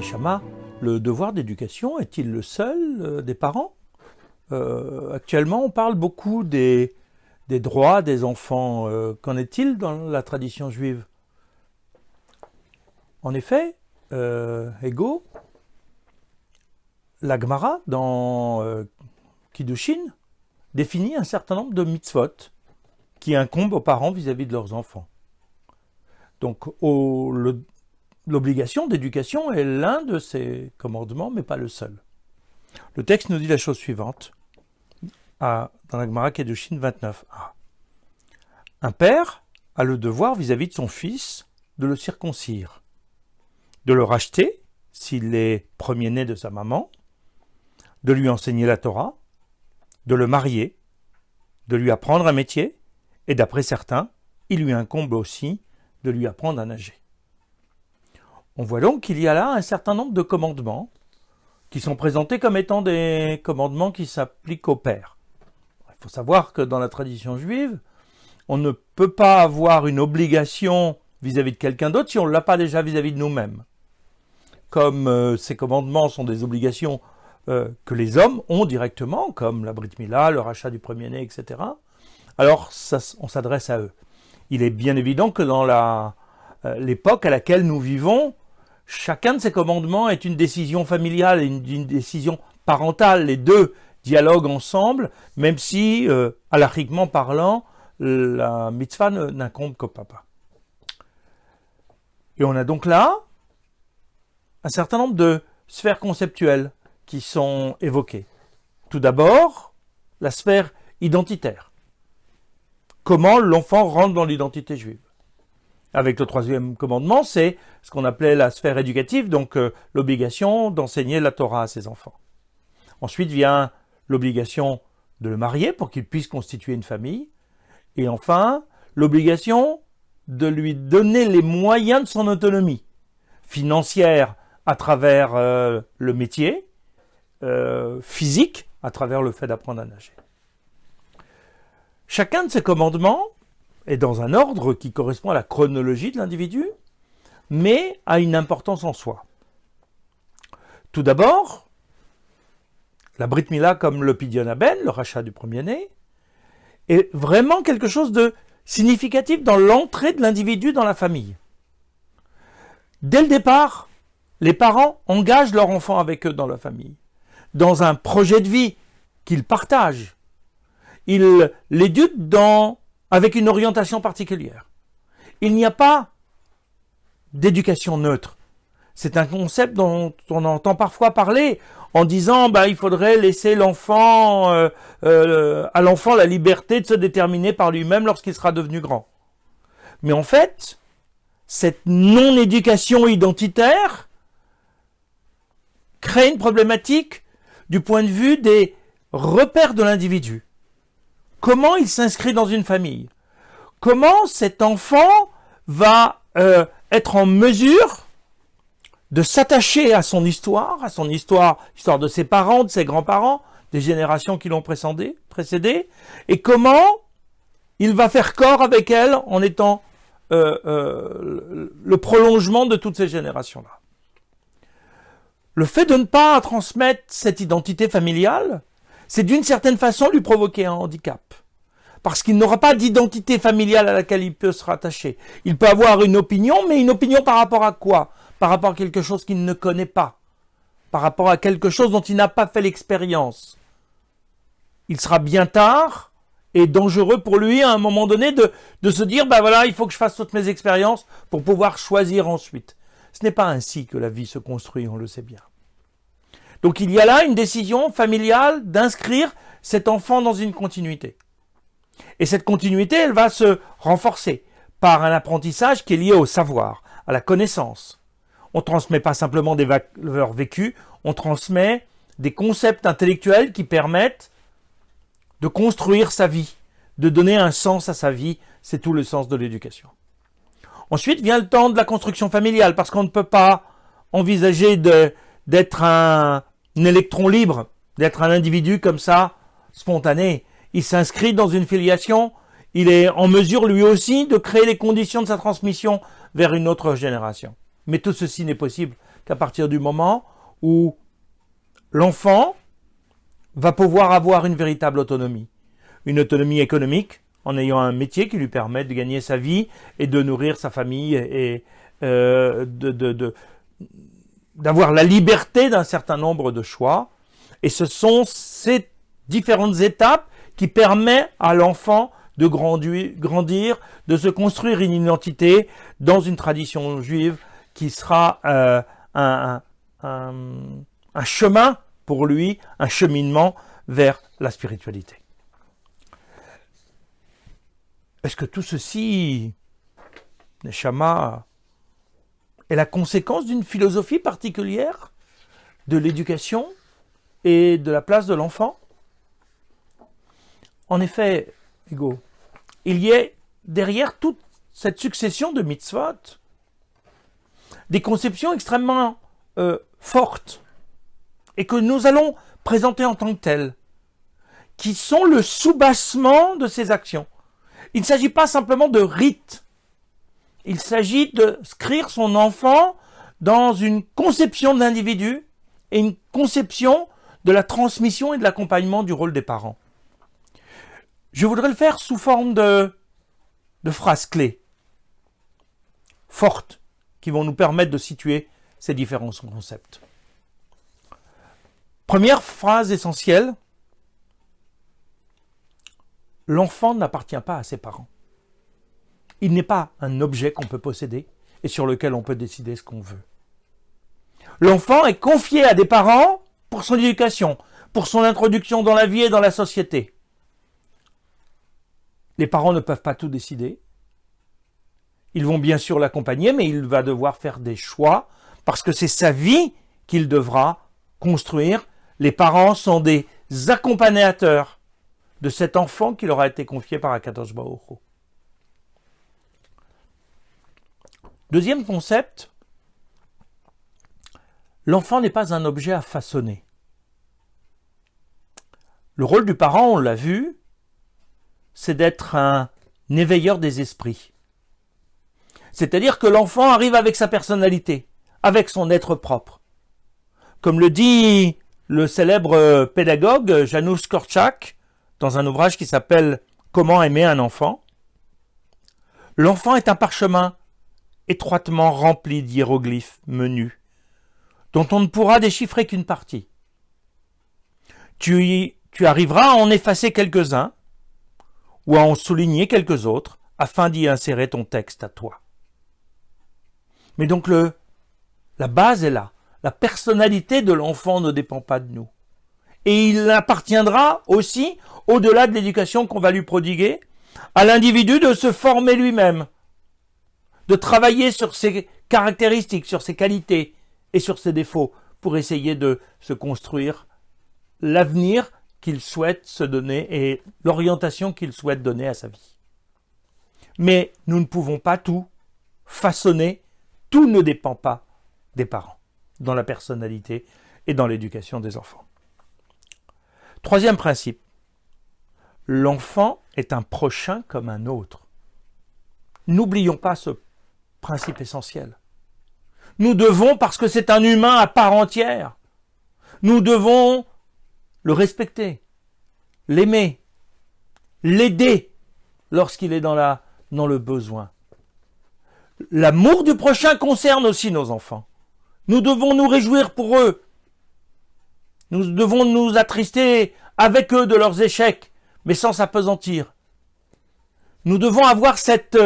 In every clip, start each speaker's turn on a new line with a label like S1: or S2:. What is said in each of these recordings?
S1: Neshama, le devoir d'éducation est-il le seul des parents? Actuellement, on parle beaucoup des droits des enfants. Qu'en est-il dans la tradition juive? En effet, Ego, la Gemara dans Kiddushin définit un certain nombre de mitzvot qui incombent aux parents vis-à-vis de leurs enfants. Donc, l'obligation d'éducation est l'un de ces commandements, mais pas le seul. Le texte nous dit la chose suivante, dans la Gemara Kiddushin 29a. Un père a le devoir vis-à-vis de son fils de le circoncire, de le racheter s'il est premier-né de sa maman, de lui enseigner la Torah, de le marier, de lui apprendre un métier, et d'après certains, il lui incombe aussi de lui apprendre à nager. On voit donc qu'il y a là un certain nombre de commandements qui sont présentés comme étant des commandements qui s'appliquent au père. Il faut savoir que dans la tradition juive, on ne peut pas avoir une obligation vis-à-vis de quelqu'un d'autre si on ne l'a pas déjà vis-à-vis de nous-mêmes. Comme ces commandements sont des obligations que les hommes ont directement, comme la Brit Mila, le rachat du premier-né, etc., alors on s'adresse à eux. Il est bien évident que dans l'époque à laquelle nous vivons, chacun de ces commandements est une décision familiale, une décision parentale. Les deux dialoguent ensemble, même si, halachiquement parlant, la mitzvah n'incombe qu'au papa. Et on a donc là un certain nombre de sphères conceptuelles qui sont évoquées. Tout d'abord, la sphère identitaire. Comment l'enfant rentre dans l'identité juive. Avec le troisième commandement, c'est ce qu'on appelait la sphère éducative, donc l'obligation d'enseigner la Torah à ses enfants. Ensuite vient l'obligation de le marier pour qu'il puisse constituer une famille. Et enfin, l'obligation de lui donner les moyens de son autonomie financière à travers le métier, physique à travers le fait d'apprendre à nager. Chacun de ces commandements est dans un ordre qui correspond à la chronologie de l'individu, mais a une importance en soi. Tout d'abord, la Brit Mila comme le Pidyon Haben, le rachat du premier-né, est vraiment quelque chose de significatif dans l'entrée de l'individu dans la famille. Dès le départ, les parents engagent leur enfant avec eux dans la famille, dans un projet de vie qu'ils partagent. Ils l'éduquent avec une orientation particulière. Il n'y a pas d'éducation neutre. C'est un concept dont on entend parfois parler en disant il faudrait laisser à l'enfant la liberté de se déterminer par lui-même lorsqu'il sera devenu grand. Mais en fait, cette non-éducation identitaire crée une problématique du point de vue des repères de l'individu. Comment il s'inscrit dans une famille? Comment cet enfant va être en mesure de s'attacher à son histoire, l'histoire de ses parents, de ses grands-parents, des générations qui l'ont précédé, et comment il va faire corps avec elle en étant le prolongement de toutes ces générations-là. Le fait de ne pas transmettre cette identité familiale, c'est d'une certaine façon lui provoquer un handicap. Parce qu'il n'aura pas d'identité familiale à laquelle il peut se rattacher. Il peut avoir une opinion, mais une opinion par rapport à quoi? Par rapport à quelque chose qu'il ne connaît pas. Par rapport à quelque chose dont il n'a pas fait l'expérience. Il sera bien tard et dangereux pour lui à un moment donné de se dire, il faut que je fasse toutes mes expériences pour pouvoir choisir ensuite. Ce n'est pas ainsi que la vie se construit, on le sait bien. Donc il y a là une décision familiale d'inscrire cet enfant dans une continuité. Et cette continuité, elle va se renforcer par un apprentissage qui est lié au savoir, à la connaissance. On ne transmet pas simplement des valeurs vécues, on transmet des concepts intellectuels qui permettent de construire sa vie, de donner un sens à sa vie. C'est tout le sens de l'éducation. Ensuite vient le temps de la construction familiale, parce qu'on ne peut pas envisager d'être un électron libre, d'être un individu comme ça, spontané. Il s'inscrit dans une filiation, il est en mesure lui aussi de créer les conditions de sa transmission vers une autre génération. Mais tout ceci n'est possible qu'à partir du moment où l'enfant va pouvoir avoir une véritable autonomie. Une autonomie économique, en ayant un métier qui lui permet de gagner sa vie et de nourrir sa famille et d'avoir la liberté d'un certain nombre de choix. Et ce sont ces différentes étapes qui permettent à l'enfant de grandir, de se construire une identité dans une tradition juive qui sera un chemin pour lui, un cheminement vers la spiritualité. Est-ce que tout ceci, Neshama, est la conséquence d'une philosophie particulière de l'éducation et de la place de l'enfant? En effet, Hugo, il y a derrière toute cette succession de mitzvot des conceptions extrêmement fortes et que nous allons présenter en tant que telles, qui sont le soubassement de ces actions. Il ne s'agit pas simplement de rites. Il s'agit d'inscrire son enfant dans une conception de l'individu et une conception de la transmission et de l'accompagnement du rôle des parents. Je voudrais le faire sous forme de phrases clés, fortes, qui vont nous permettre de situer ces différents concepts. Première phrase essentielle, l'enfant n'appartient pas à ses parents. Il n'est pas un objet qu'on peut posséder et sur lequel on peut décider ce qu'on veut. L'enfant est confié à des parents pour son éducation, pour son introduction dans la vie et dans la société. Les parents ne peuvent pas tout décider. Ils vont bien sûr l'accompagner, mais il va devoir faire des choix parce que c'est sa vie qu'il devra construire. Les parents sont des accompagnateurs de cet enfant qui leur a été confié par Akadosh Baruch Hu. Deuxième concept, l'enfant n'est pas un objet à façonner. Le rôle du parent, on l'a vu, c'est d'être un éveilleur des esprits. C'est-à-dire que l'enfant arrive avec sa personnalité, avec son être propre. Comme le dit le célèbre pédagogue Janusz Korczak, dans un ouvrage qui s'appelle « Comment aimer un enfant », l'enfant est un parchemin étroitement rempli d'hiéroglyphes menus, dont on ne pourra déchiffrer qu'une partie. Tu arriveras à en effacer quelques-uns, ou à en souligner quelques autres, afin d'y insérer ton texte à toi. Mais donc la base est là. La personnalité de l'enfant ne dépend pas de nous. Et il appartiendra aussi, au-delà de l'éducation qu'on va lui prodiguer, à l'individu de se former lui-même, de travailler sur ses caractéristiques, sur ses qualités et sur ses défauts, pour essayer de se construire l'avenir qu'il souhaite se donner et l'orientation qu'il souhaite donner à sa vie. Mais nous ne pouvons pas tout façonner, tout ne dépend pas des parents, dans la personnalité et dans l'éducation des enfants. Troisième principe, l'enfant est un prochain comme un autre. N'oublions pas ce principe essentiel. Nous devons, parce que c'est un humain à part entière, nous devons le respecter, l'aimer, l'aider lorsqu'il est dans le besoin. L'amour du prochain concerne aussi nos enfants. Nous devons nous réjouir pour eux. Nous devons nous attrister avec eux de leurs échecs, mais sans s'appesantir. Nous devons avoir cette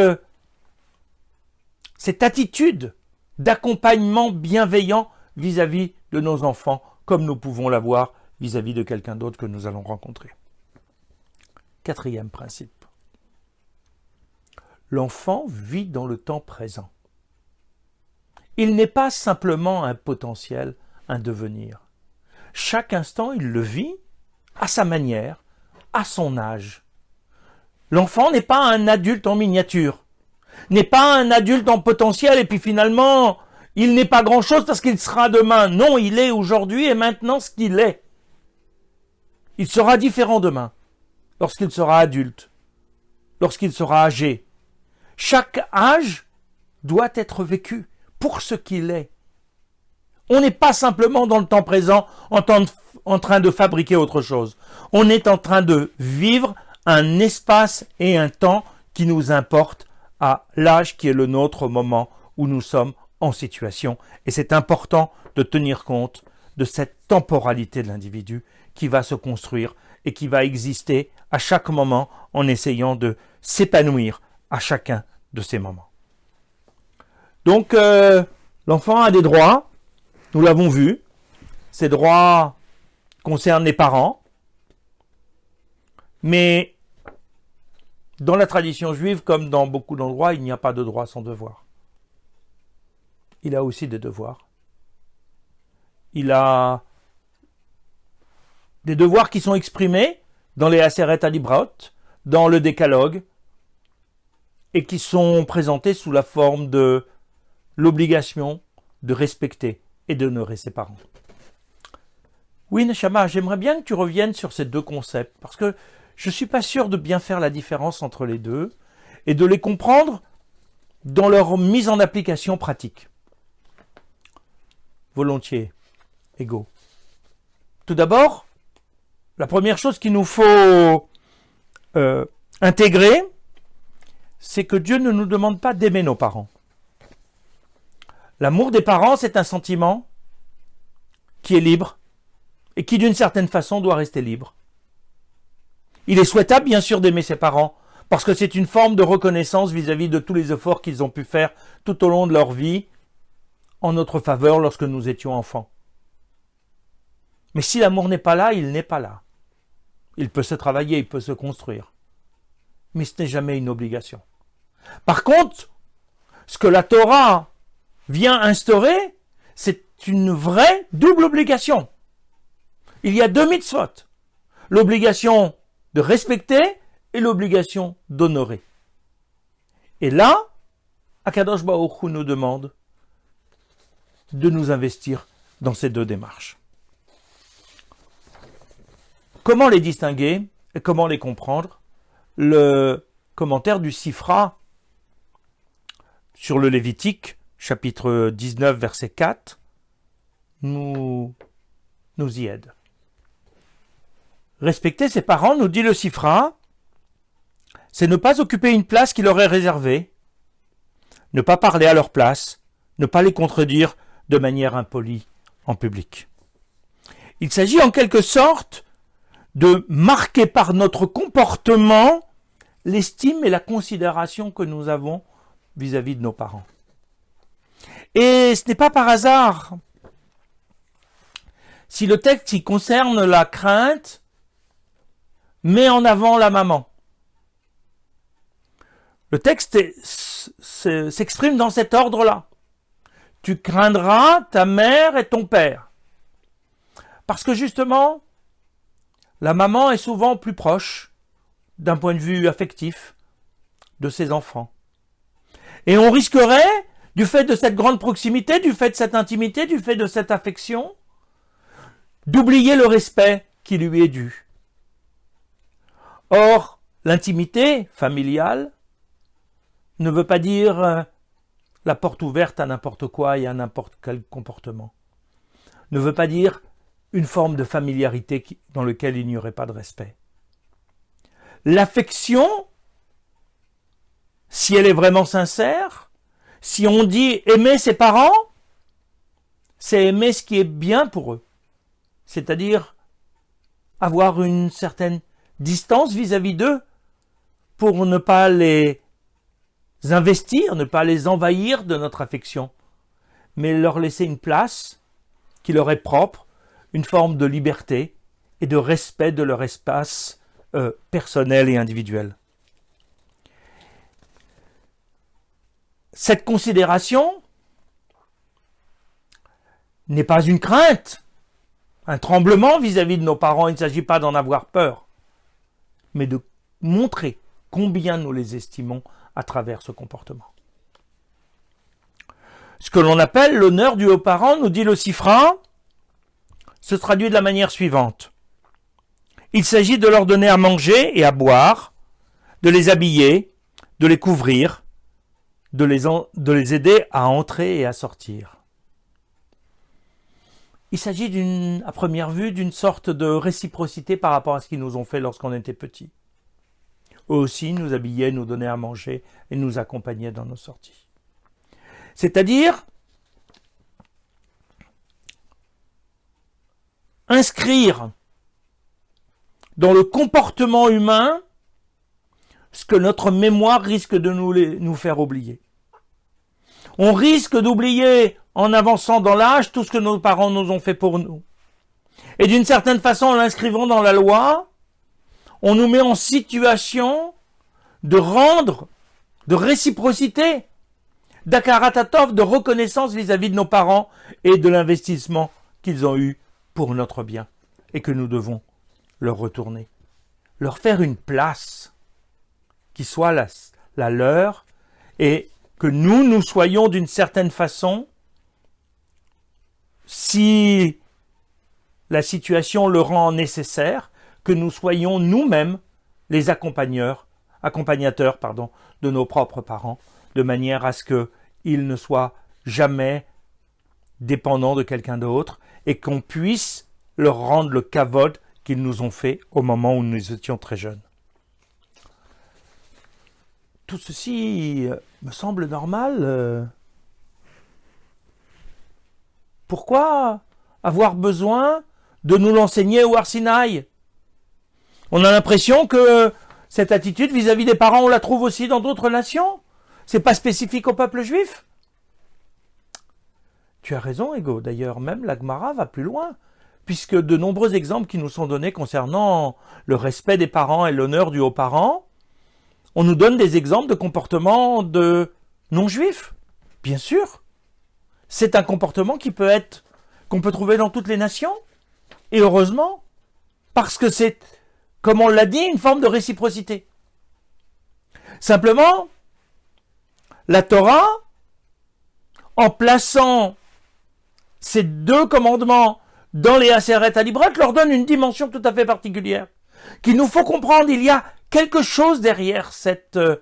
S1: attitude d'accompagnement bienveillant vis-à-vis de nos enfants, comme nous pouvons l'avoir vis-à-vis de quelqu'un d'autre que nous allons rencontrer. Quatrième principe. L'enfant vit dans le temps présent. Il n'est pas simplement un potentiel, un devenir. Chaque instant, il le vit à sa manière, à son âge. L'enfant n'est pas un adulte en miniature, n'est pas un adulte en potentiel et puis finalement, il n'est pas grand-chose parce qu'il sera demain. Non, il est aujourd'hui et maintenant ce qu'il est. Il sera différent demain, lorsqu'il sera adulte, lorsqu'il sera âgé. Chaque âge doit être vécu pour ce qu'il est. On n'est pas simplement dans le temps présent en train de fabriquer autre chose. On est en train de vivre un espace et un temps qui nous importe à l'âge qui est le nôtre au moment où nous sommes en situation. Et c'est important de tenir compte de cette temporalité de l'individu qui va se construire et qui va exister à chaque moment en essayant de s'épanouir à chacun de ces moments. Donc, l'enfant a des droits, nous l'avons vu. Ces droits concernent les parents, mais dans la tradition juive, comme dans beaucoup d'endroits, il n'y a pas de droit sans devoir. Il a aussi des devoirs. Il a des devoirs qui sont exprimés dans les Aseret Alibrot, dans le Décalogue, et qui sont présentés sous la forme de l'obligation de respecter et d'honorer ses parents. Oui, Neshama, j'aimerais bien que tu reviennes sur ces deux concepts, parce que je ne suis pas sûr de bien faire la différence entre les deux, et de les comprendre dans leur mise en application pratique. Volontiers, Ego. Tout d'abord, la première chose qu'il nous faut intégrer, c'est que Dieu ne nous demande pas d'aimer nos parents. L'amour des parents, c'est un sentiment qui est libre et qui, d'une certaine façon, doit rester libre. Il est souhaitable, bien sûr, d'aimer ses parents parce que c'est une forme de reconnaissance vis-à-vis de tous les efforts qu'ils ont pu faire tout au long de leur vie en notre faveur lorsque nous étions enfants. Mais si l'amour n'est pas là, il n'est pas là. Il peut se travailler, il peut se construire. Mais ce n'est jamais une obligation. Par contre, ce que la Torah vient instaurer, c'est une vraie double obligation. Il y a deux mitzvot. L'obligation de respecter et l'obligation d'honorer. Et là, Akadosh Baruch Hu nous demande de nous investir dans ces deux démarches. Comment les distinguer et comment les comprendre? Le commentaire du Sifra sur le Lévitique, chapitre 19, verset 4, nous y aide. Respecter ses parents, nous dit le Sifra, c'est ne pas occuper une place qui leur est réservée, ne pas parler à leur place, ne pas les contredire de manière impolie en public. Il s'agit en quelque sorte de marquer par notre comportement l'estime et la considération que nous avons vis-à-vis de nos parents. Et ce n'est pas par hasard si le texte qui concerne la crainte met en avant la maman. Le texte s'exprime dans cet ordre-là. Tu craindras ta mère et ton père. Parce que justement, la maman est souvent plus proche, d'un point de vue affectif, de ses enfants. Et on risquerait, du fait de cette grande proximité, du fait de cette intimité, du fait de cette affection, d'oublier le respect qui lui est dû. Or, l'intimité familiale ne veut pas dire la porte ouverte à n'importe quoi et à n'importe quel comportement. Ne veut pas dire une forme de familiarité dans laquelle il n'y aurait pas de respect. L'affection, si elle est vraiment sincère, si on dit aimer ses parents, c'est aimer ce qui est bien pour eux. C'est-à-dire avoir une certaine distance vis-à-vis d'eux pour ne pas les investir, ne pas les envahir de notre affection, mais leur laisser une place qui leur est propre, une forme de liberté et de respect de leur espace personnel et individuel. Cette considération n'est pas une crainte, un tremblement vis-à-vis de nos parents. Il ne s'agit pas d'en avoir peur, mais de montrer combien nous les estimons à travers ce comportement. Ce que l'on appelle l'honneur dû aux parents, nous dit le Sifra, se traduit de la manière suivante. Il s'agit de leur donner à manger et à boire, de les habiller, de les couvrir, de les aider à entrer et à sortir. il s'agit à première vue d'une sorte de réciprocité par rapport à ce qu'ils nous ont fait lorsqu'on était petits. Eux aussi nous habillaient, nous donnaient à manger et nous accompagnaient dans nos sorties. C'est-à-dire inscrire dans le comportement humain ce que notre mémoire risque de nous faire oublier. On risque d'oublier, en avançant dans l'âge, tout ce que nos parents nous ont fait pour nous. Et d'une certaine façon, en l'inscrivant dans la loi, on nous met en situation de rendre, de réciprocité, d'akaratatov, de reconnaissance vis-à-vis de nos parents et de l'investissement qu'ils ont eu pour notre bien et que nous devons leur retourner. Leur faire une place qui soit la leur et que nous soyons d'une certaine façon, si la situation le rend nécessaire, que nous soyons nous-mêmes les accompagnateurs, de nos propres parents, de manière à ce qu'ils ne soient jamais dépendants de quelqu'un d'autre et qu'on puisse leur rendre le kavod qu'ils nous ont fait au moment où nous étions très jeunes. Tout ceci me semble normal. Pourquoi avoir besoin de nous l'enseigner au Har Sinaï? On a l'impression que cette attitude vis-à-vis des parents, on la trouve aussi dans d'autres nations. C'est pas spécifique au peuple juif. Tu as raison, Ego. D'ailleurs, même la Gemara va plus loin, puisque de nombreux exemples qui nous sont donnés concernant le respect des parents et l'honneur dû aux parents, on nous donne des exemples de comportements de non-juifs. Bien sûr. C'est un comportement qu'on peut trouver dans toutes les nations. Et heureusement, parce que c'est, comme on l'a dit, une forme de réciprocité. Simplement, la Torah, en plaçant ces deux commandements dans les Aseret Alibrot, leur donne une dimension tout à fait particulière, qu'il nous faut comprendre. Il y a quelque chose derrière ce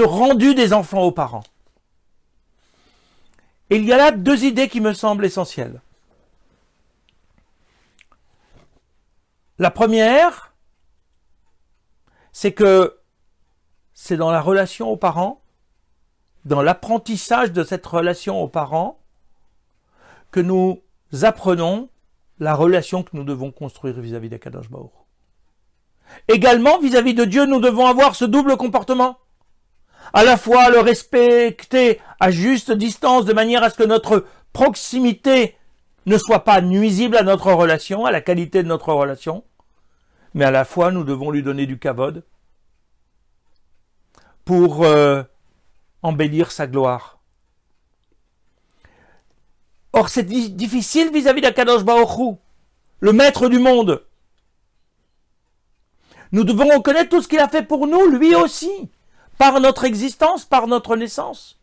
S1: rendu des enfants aux parents. Et il y a là deux idées qui me semblent essentielles. La première, c'est que c'est dans la relation aux parents, dans l'apprentissage de cette relation aux parents, que nous apprenons la relation que nous devons construire vis-à-vis d'Akadosh Baruch Hu. Également, vis-à-vis de Dieu, nous devons avoir ce double comportement. À la fois le respecter à juste distance, de manière à ce que notre proximité ne soit pas nuisible à notre relation, à la qualité de notre relation, mais à la fois nous devons lui donner du kavod pour embellir sa gloire. Or, c'est difficile vis-à-vis d'Akadosh Baruch Hu, le maître du monde. Nous devons reconnaître tout ce qu'il a fait pour nous, lui aussi, par notre existence, par notre naissance.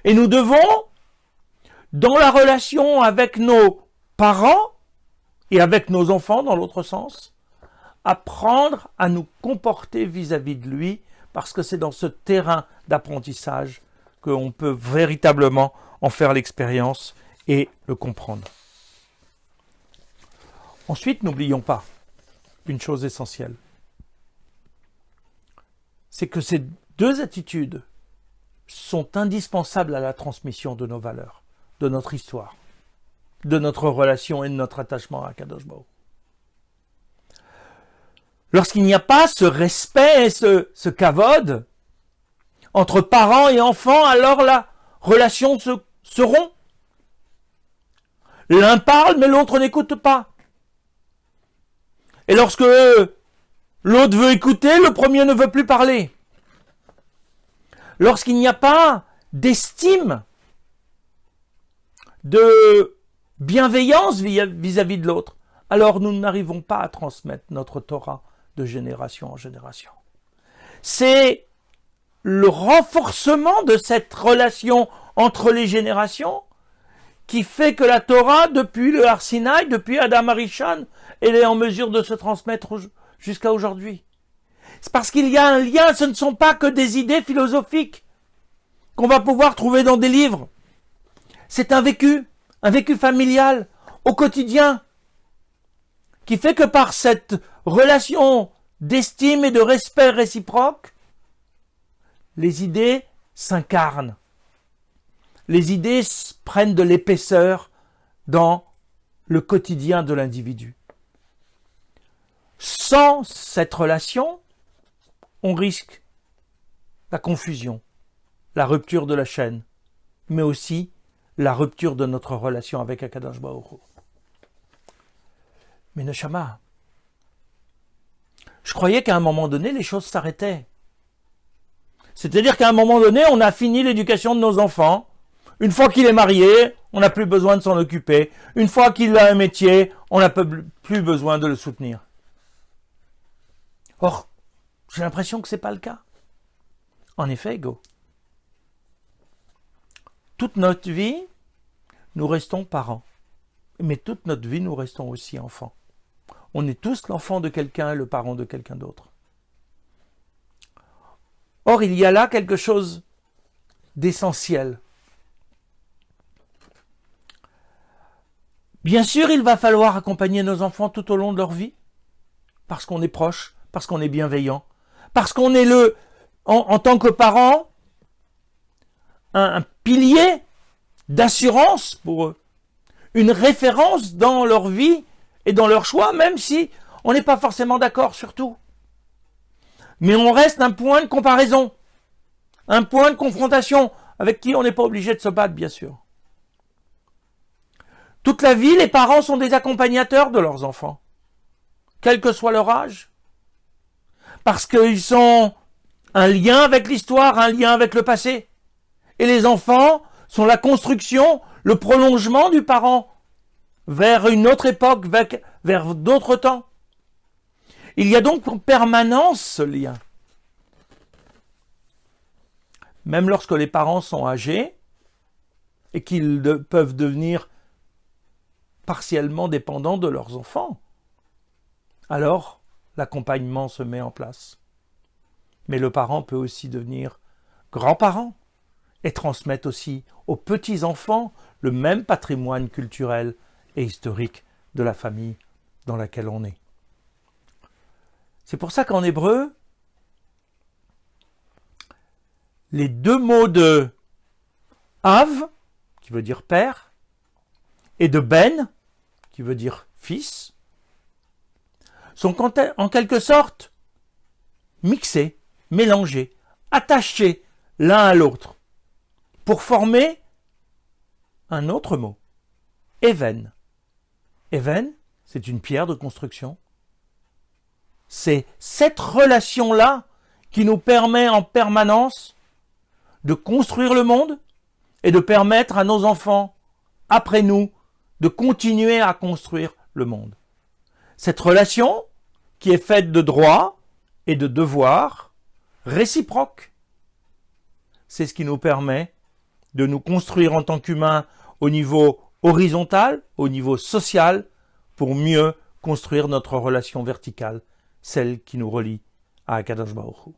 S1: Et nous devons, dans la relation avec nos parents et avec nos enfants, dans l'autre sens, apprendre à nous comporter vis-à-vis de lui, parce que c'est dans ce terrain d'apprentissage qu'on peut véritablement en faire l'expérience et le comprendre. Ensuite, n'oublions pas une chose essentielle. C'est que ces deux attitudes sont indispensables à la transmission de nos valeurs, de notre histoire, de notre relation et de notre attachement à Kadosh Baruch Hu. Lorsqu'il n'y a pas ce respect et ce kavod entre parents et enfants, alors la relation se rompt. L'un parle, mais l'autre n'écoute pas. Et lorsque l'autre veut écouter, le premier ne veut plus parler. Lorsqu'il n'y a pas d'estime, de bienveillance vis-à-vis de l'autre, alors nous n'arrivons pas à transmettre notre Torah de génération en génération. C'est le renforcement de cette relation entre les générations qui fait que la Torah, depuis le Har Sinaï, depuis Adam Arishon, elle est en mesure de se transmettre jusqu'à aujourd'hui. C'est parce qu'il y a un lien, ce ne sont pas que des idées philosophiques qu'on va pouvoir trouver dans des livres. C'est un vécu, un vécu familial au quotidien, qui fait que par cette relation d'estime et de respect réciproque, les idées s'incarnent. Les idées prennent de l'épaisseur dans le quotidien de l'individu. Sans cette relation, on risque la confusion, la rupture de la chaîne, mais aussi la rupture de notre relation avec Akadosh Baruch Hu. Mais Neshama, je croyais qu'à un moment donné, les choses s'arrêtaient. C'est-à-dire qu'à un moment donné, on a fini l'éducation de nos enfants. Une fois qu'il est marié, on n'a plus besoin de s'en occuper. Une fois qu'il a un métier, on n'a plus besoin de le soutenir. Or, j'ai l'impression que ce n'est pas le cas. En effet, Go. Toute notre vie, nous restons parents. Mais toute notre vie, nous restons aussi enfants. On est tous l'enfant de quelqu'un et le parent de quelqu'un d'autre. Or, il y a là quelque chose d'essentiel. Bien sûr, il va falloir accompagner nos enfants tout au long de leur vie, parce qu'on est proche, parce qu'on est bienveillant, parce qu'on est en tant que parent, un pilier d'assurance pour eux, une référence dans leur vie et dans leur choix, même si on n'est pas forcément d'accord sur tout. Mais on reste un point de comparaison, un point de confrontation avec qui on n'est pas obligé de se battre, bien sûr. Toute la vie, les parents sont des accompagnateurs de leurs enfants, quel que soit leur âge, parce qu'ils sont un lien avec l'histoire, un lien avec le passé. Et les enfants sont la construction, le prolongement du parent vers une autre époque, vers d'autres temps. Il y a donc en permanence ce lien. Même lorsque les parents sont âgés et qu'ils peuvent devenir partiellement dépendants de leurs enfants, alors l'accompagnement se met en place. Mais le parent peut aussi devenir grand-parent et transmettre aussi aux petits-enfants le même patrimoine culturel et historique de la famille dans laquelle on est. C'est pour ça qu'en hébreu, les deux mots de Av, qui veut dire père, et de Ben, qui veut dire fils, sont en quelque sorte mixés, mélangés, attachés l'un à l'autre, pour former un autre mot, Even. Even, c'est une pierre de construction. C'est cette relation-là qui nous permet en permanence de construire le monde et de permettre à nos enfants, après nous, de continuer à construire le monde. Cette relation, qui est faite de droits et de devoirs réciproques, c'est ce qui nous permet de nous construire en tant qu'humains au niveau horizontal, au niveau social, pour mieux construire notre relation verticale, celle qui nous relie à Akadosh Baruch Hu.